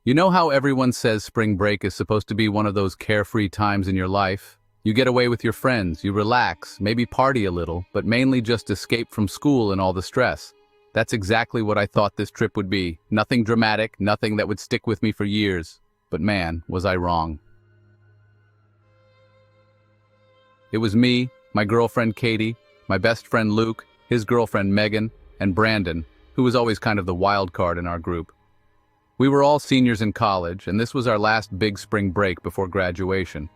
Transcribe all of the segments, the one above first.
You know how everyone says spring break is supposed to be one of those carefree times in your life? You get away with your friends, you relax, maybe party a little, but mainly just escape from school and all the stress. That's exactly what I thought this trip would be. Nothing dramatic, nothing that would stick with me for years. But man, was I wrong. It was me, my girlfriend Katie, my best friend Luke, his girlfriend Megan, and Brandon, who was always kind of the wild card in our group. We were all seniors in college, and this was our last big spring break before graduation.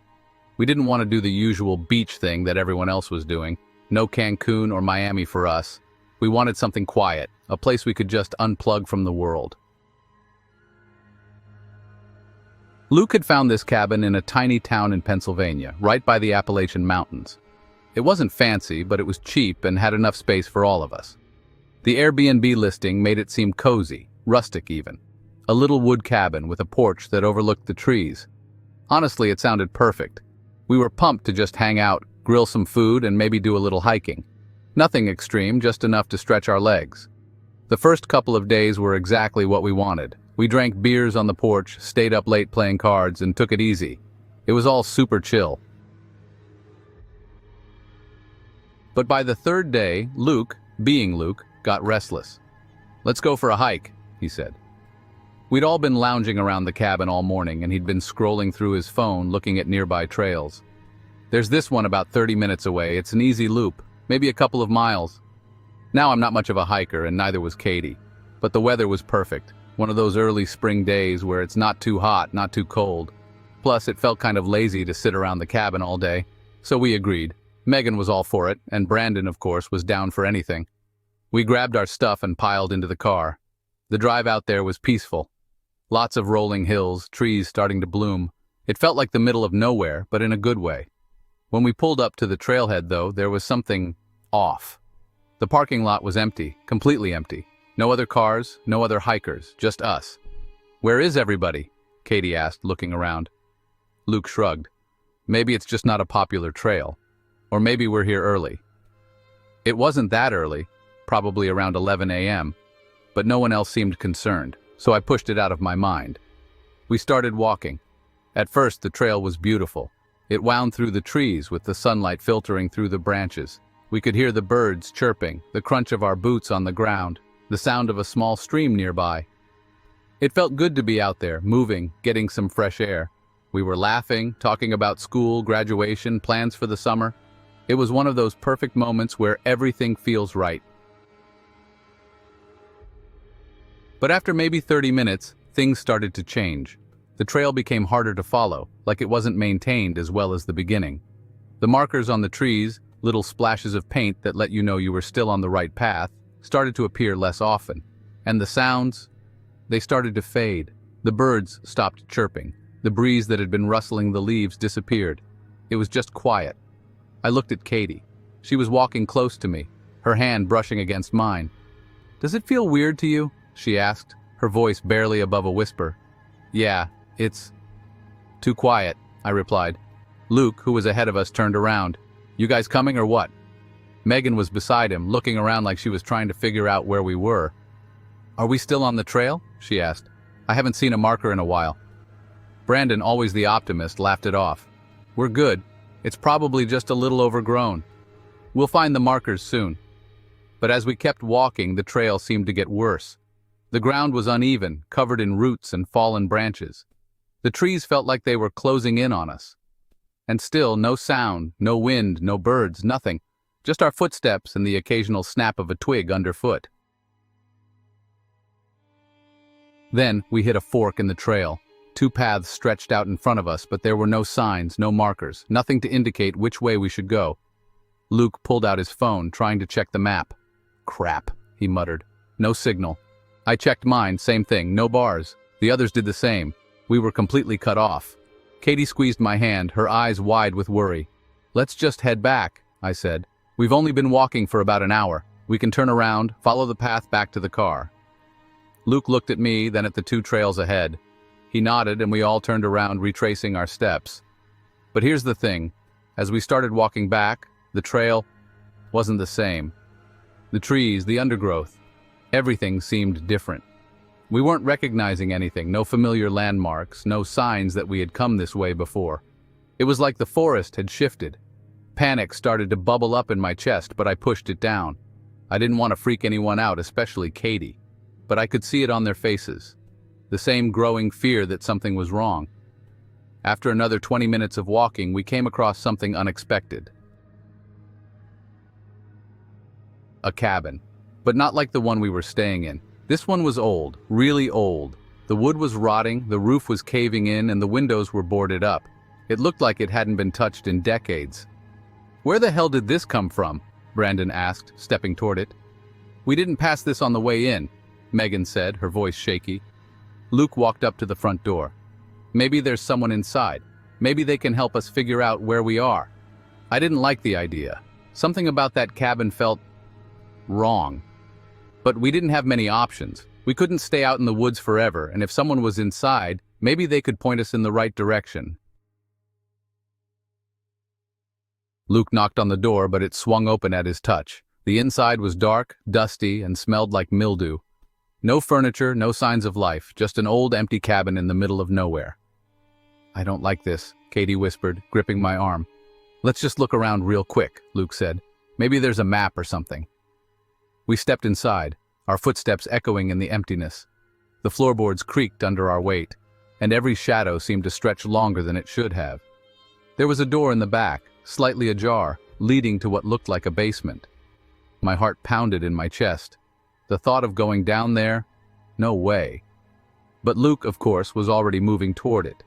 We didn't want to do the usual beach thing that everyone else was doing. No Cancun or Miami for us. We wanted something quiet, a place we could just unplug from the world. Luke had found this cabin in a tiny town in Pennsylvania, right by the Appalachian Mountains. It wasn't fancy, but it was cheap and had enough space for all of us. The Airbnb listing made it seem cozy, rustic even. A little wood cabin with a porch that overlooked the trees. Honestly, it sounded perfect. We were pumped to just hang out, grill some food, and maybe do a little hiking. Nothing extreme, just enough to stretch our legs. The first couple of days were exactly what we wanted. We drank beers on the porch, stayed up late playing cards, and took it easy. It was all super chill. But by the third day, Luke, being Luke, got restless. "Let's go for a hike," he said. We'd all been lounging around the cabin all morning, and he'd been scrolling through his phone looking at nearby trails. "There's this one about 30 minutes away. It's an easy loop, maybe a couple of miles." Now I'm not much of a hiker, and neither was Katie. But the weather was perfect, one of those early spring days where it's not too hot, not too cold. Plus, it felt kind of lazy to sit around the cabin all day, so we agreed. Megan was all for it, and Brandon, of course, was down for anything. We grabbed our stuff and piled into the car. The drive out there was peaceful. Lots of rolling hills, trees starting to bloom. It felt like the middle of nowhere, but in a good way. When we pulled up to the trailhead, though, there was something off. The parking lot was empty, completely empty. No other cars, no other hikers, just us. "Where is everybody?" Katie asked, looking around. Luke shrugged. "Maybe it's just not a popular trail. Or maybe we're here early." It wasn't that early, probably around 11 a.m., but no one else seemed concerned, so I pushed it out of my mind. We started walking. At first, the trail was beautiful. It wound through the trees with the sunlight filtering through the branches. We could hear the birds chirping, the crunch of our boots on the ground, the sound of a small stream nearby. It felt good to be out there, moving, getting some fresh air. We were laughing, talking about school, graduation, plans for the summer. It was one of those perfect moments where everything feels right. But after maybe 30 minutes, things started to change. The trail became harder to follow, like it wasn't maintained as well as the beginning. The markers on the trees, little splashes of paint that let you know you were still on the right path, started to appear less often. And the sounds, they started to fade. The birds stopped chirping. The breeze that had been rustling the leaves disappeared. It was just quiet. I looked at Katie. She was walking close to me, her hand brushing against mine. "Does it feel weird to you?" she asked, her voice barely above a whisper. "Yeah, it's too quiet," I replied. Luke, who was ahead of us, turned around. "You guys coming or what?" Megan was beside him, looking around like she was trying to figure out where we were. "Are we still on the trail?" she asked. "I haven't seen a marker in a while." Brandon, always the optimist, laughed it off. "We're good. It's probably just a little overgrown. We'll find the markers soon." But as we kept walking, the trail seemed to get worse. The ground was uneven, covered in roots and fallen branches. The trees felt like they were closing in on us. And still, no sound, no wind, no birds, nothing. Just our footsteps and the occasional snap of a twig underfoot. Then we hit a fork in the trail. Two paths stretched out in front of us, but there were no signs, no markers, nothing to indicate which way we should go. Luke pulled out his phone, trying to check the map. "Crap," he muttered. "No signal." I checked mine, same thing, no bars. The others did the same. We were completely cut off. Katie squeezed my hand, her eyes wide with worry. "Let's just head back," I said. "We've only been walking for about an hour. We can turn around, follow the path back to the car." Luke looked at me, then at the two trails ahead. He nodded, and we all turned around, retracing our steps. But here's the thing. As we started walking back, the trail wasn't the same. The trees, the undergrowth, everything seemed different. We weren't recognizing anything, no familiar landmarks, no signs that we had come this way before. It was like the forest had shifted. Panic started to bubble up in my chest, but I pushed it down. I didn't want to freak anyone out, especially Katie. But I could see it on their faces. The same growing fear that something was wrong. After another 20 minutes of walking, we came across something unexpected. A cabin. But not like the one we were staying in. This one was old, really old. The wood was rotting, the roof was caving in, and the windows were boarded up. It looked like it hadn't been touched in decades. "Where the hell did this come from?" Brandon asked, stepping toward it. "We didn't pass this on the way in," Megan said, her voice shaky. Luke walked up to the front door. "Maybe there's someone inside. Maybe they can help us figure out where we are." I didn't like the idea. Something about that cabin felt wrong. But we didn't have many options. We couldn't stay out in the woods forever, and if someone was inside, maybe they could point us in the right direction. Luke knocked on the door, but it swung open at his touch. The inside was dark, dusty, and smelled like mildew. No furniture, no signs of life, just an old empty cabin in the middle of nowhere. "I don't like this," Katie whispered, gripping my arm. "Let's just look around real quick," Luke said. "Maybe there's a map or something." We stepped inside, our footsteps echoing in the emptiness. The floorboards creaked under our weight, and every shadow seemed to stretch longer than it should have. There was a door in the back, slightly ajar, leading to what looked like a basement. My heart pounded in my chest. The thought of going down there? No way. But Luke, of course, was already moving toward it.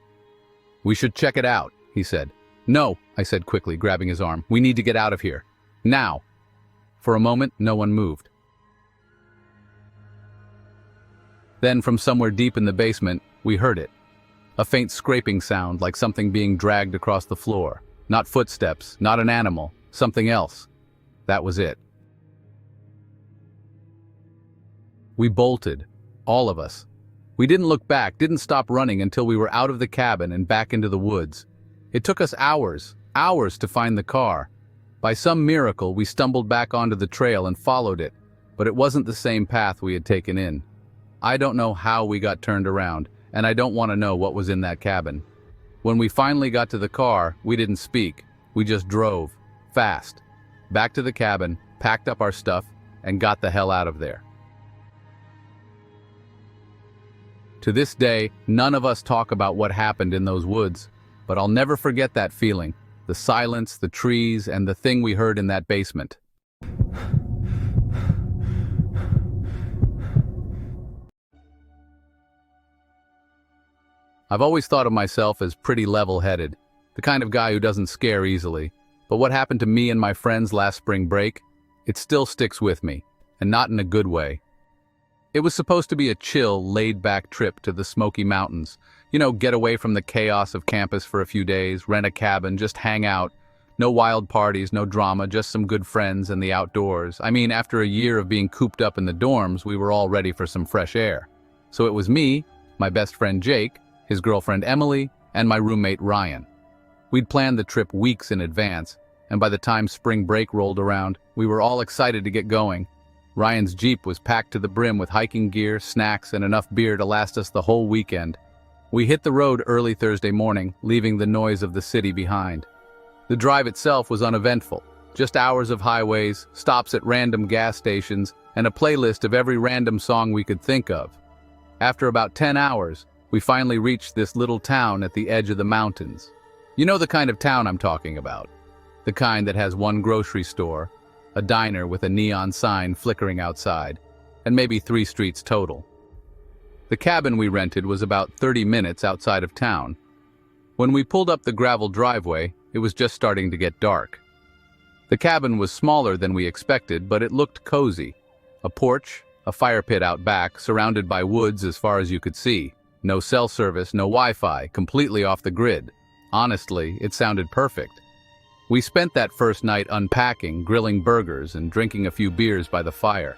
"We should check it out," he said. "No," I said quickly, grabbing his arm. "We need to get out of here. Now." For a moment, no one moved. Then, from somewhere deep in the basement, we heard it. A faint scraping sound, like something being dragged across the floor. Not footsteps, not an animal, something else. That was it. We bolted, all of us. We didn't look back, didn't stop running until we were out of the cabin and back into the woods. It took us hours to find the car. By some miracle, we stumbled back onto the trail and followed it, but it wasn't the same path we had taken in. I don't know how we got turned around, and I don't want to know what was in that cabin. When we finally got to the car, we didn't speak. We just drove, fast, back to the cabin, packed up our stuff, and got the hell out of there. To this day, none of us talk about what happened in those woods, but I'll never forget that feeling, the silence, the trees, and the thing we heard in that basement. I've always thought of myself as pretty level-headed, the kind of guy who doesn't scare easily. But what happened to me and my friends last spring break? It still sticks with me, and not in a good way. It was supposed to be a chill, laid-back trip to the Smoky Mountains. Get away from the chaos of campus for a few days, rent a cabin, just hang out. No wild parties, no drama, just some good friends and the outdoors. I mean, after a year of being cooped up in the dorms, we were all ready for some fresh air. So it was me, my best friend Jake, his girlfriend Emily, and my roommate Ryan. We'd planned the trip weeks in advance, and by the time spring break rolled around, we were all excited to get going. Ryan's Jeep was packed to the brim with hiking gear, snacks, and enough beer to last us the whole weekend. We hit the road early Thursday morning, leaving the noise of the city behind. The drive itself was uneventful, just hours of highways, stops at random gas stations, and a playlist of every random song we could think of. After about 10 hours, we finally reached this little town at the edge of the mountains. You know the kind of town I'm talking about. The kind that has one grocery store, a diner with a neon sign flickering outside, and maybe 3 streets total. The cabin we rented was about 30 minutes outside of town. When we pulled up the gravel driveway, it was just starting to get dark. The cabin was smaller than we expected, but it looked cozy. A porch, a fire pit out back, surrounded by woods as far as you could see. No cell service, no Wi-Fi, completely off the grid. Honestly, it sounded perfect. We spent that first night unpacking, grilling burgers, and drinking a few beers by the fire.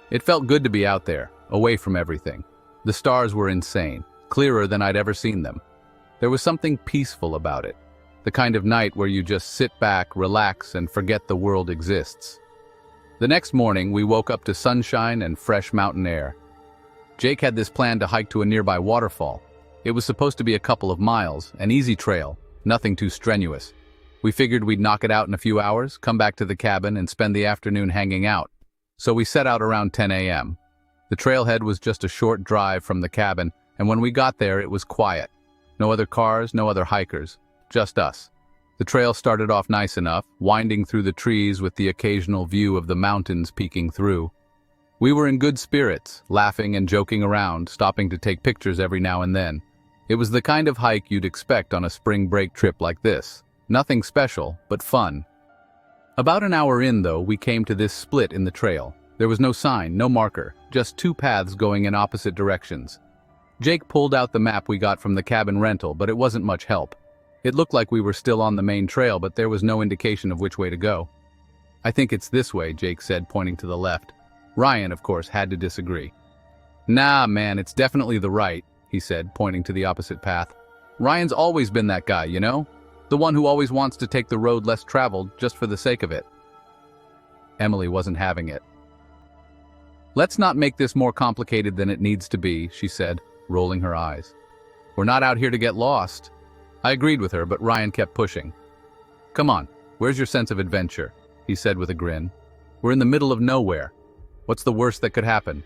It felt good to be out there, away from everything. The stars were insane, clearer than I'd ever seen them. There was something peaceful about it, the kind of night where you just sit back, relax, and forget the world exists. The next morning, we woke up to sunshine and fresh mountain air. Jake had this plan to hike to a nearby waterfall. It was supposed to be a couple of miles, an easy trail, nothing too strenuous. We figured we'd knock it out in a few hours, come back to the cabin, and spend the afternoon hanging out. So we set out around 10 a.m. The trailhead was just a short drive from the cabin, and when we got there, it was quiet. No other cars, no other hikers, just us. The trail started off nice enough, winding through the trees with the occasional view of the mountains peeking through. We were in good spirits, laughing and joking around, stopping to take pictures every now and then. It was the kind of hike you'd expect on a spring break trip like this. Nothing special, but fun. About an hour in, though, we came to this split in the trail. There was no sign, no marker, just two paths going in opposite directions. Jake pulled out the map we got from the cabin rental, but it wasn't much help. It looked like we were still on the main trail, but there was no indication of which way to go. "I think it's this way," Jake said, pointing to the left. Ryan, of course, had to disagree. "Nah, man, it's definitely the right," he said, pointing to the opposite path. "Ryan's always been that guy, you know? The one who always wants to take the road less traveled just for the sake of it." Emily wasn't having it. "Let's not make this more complicated than it needs to be," she said, rolling her eyes. "We're not out here to get lost." I agreed with her, but Ryan kept pushing. "Come on, where's your sense of adventure?" he said with a grin. "We're in the middle of nowhere. What's the worst that could happen?"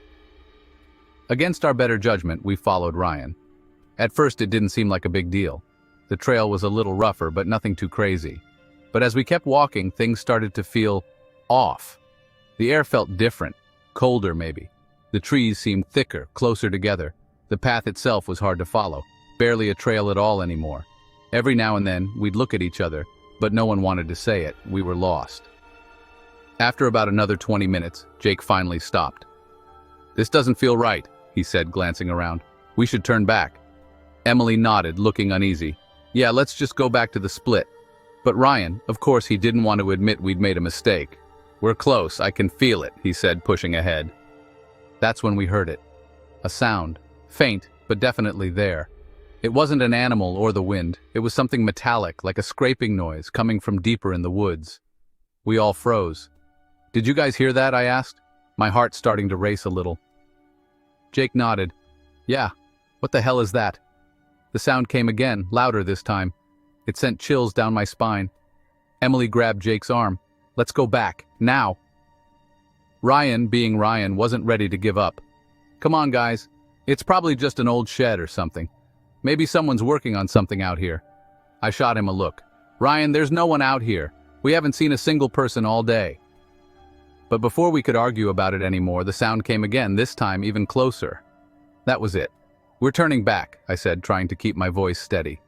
Against our better judgment, we followed Ryan. At first, it didn't seem like a big deal. The trail was a little rougher, but nothing too crazy. But as we kept walking, things started to feel off. The air felt different, colder maybe. The trees seemed thicker, closer together. The path itself was hard to follow, barely a trail at all anymore. Every now and then, we'd look at each other, but no one wanted to say it. We were lost. After about another 20 minutes, Jake finally stopped. "This doesn't feel right," he said, glancing around. "We should turn back." Emily nodded, looking uneasy. "Yeah, let's just go back to the split." But Ryan, of course, he didn't want to admit we'd made a mistake. "We're close, I can feel it," he said, pushing ahead. That's when we heard it. A sound, faint, but definitely there. It wasn't an animal or the wind. It was something metallic, like a scraping noise, coming from deeper in the woods. We all froze. "Did you guys hear that?" I asked, my heart starting to race a little. Jake nodded. "Yeah, what the hell is that?" The sound came again, louder this time. It sent chills down my spine. Emily grabbed Jake's arm. "Let's go back, now." Ryan, being Ryan, wasn't ready to give up. "Come on, guys. It's probably just an old shed or something. Maybe someone's working on something out here." I shot him a look. "Ryan, there's no one out here. We haven't seen a single person all day." But before we could argue about it anymore, the sound came again, this time even closer. That was it. "We're turning back," I said, trying to keep my voice steady.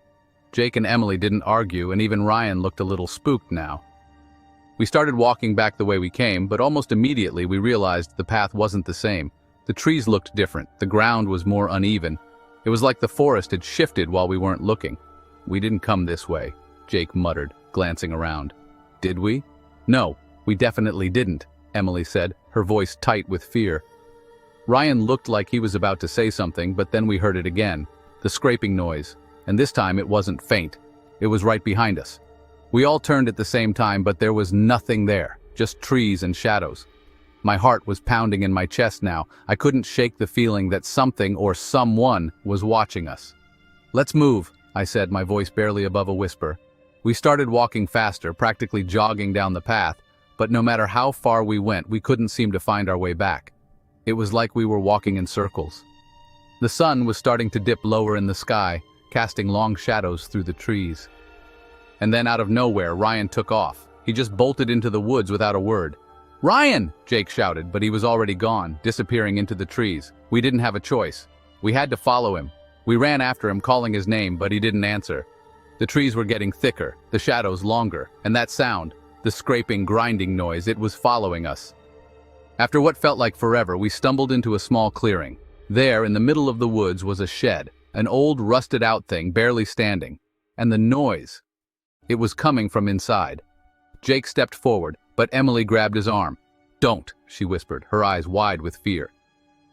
Jake and Emily didn't argue, and even Ryan looked a little spooked now. We started walking back the way we came, but almost immediately we realized the path wasn't the same. The trees looked different, the ground was more uneven. It was like the forest had shifted while we weren't looking. "We didn't come this way," Jake muttered, glancing around. "Did we?" "No, we definitely didn't," Emily said, her voice tight with fear. Ryan looked like he was about to say something, but then we heard it again, the scraping noise, and this time it wasn't faint. It was right behind us. We all turned at the same time, but there was nothing there, just trees and shadows. My heart was pounding in my chest now. I couldn't shake the feeling that something or someone was watching us. "Let's move," I said, my voice barely above a whisper. We started walking faster, practically jogging down the path, but no matter how far we went, we couldn't seem to find our way back. It was like we were walking in circles. The sun was starting to dip lower in the sky, casting long shadows through the trees. And then out of nowhere, Ryan took off. He just bolted into the woods without a word. "Ryan!" Jake shouted, but he was already gone, disappearing into the trees. We didn't have a choice. We had to follow him. We ran after him, calling his name, but he didn't answer. The trees were getting thicker, the shadows longer, and that sound, the scraping, grinding noise, it was following us. After what felt like forever, we stumbled into a small clearing. There, in the middle of the woods, was a shed, an old, rusted-out thing, barely standing. And the noise. It was coming from inside. Jake stepped forward, but Emily grabbed his arm. "Don't," she whispered, her eyes wide with fear.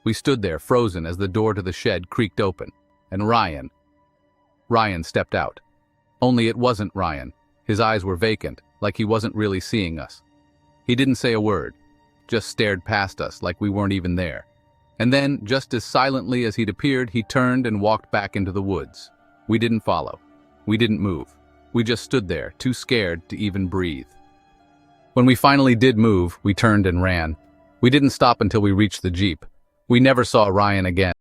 We stood there, frozen, as the door to the shed creaked open. And Ryan stepped out. Only it wasn't Ryan. His eyes were vacant, like he wasn't really seeing us. He didn't say a word, just stared past us like we weren't even there. And then, just as silently as he'd appeared, he turned and walked back into the woods. We didn't follow. We didn't move. We just stood there, too scared to even breathe. When we finally did move, we turned and ran. We didn't stop until we reached the Jeep. We never saw Ryan again.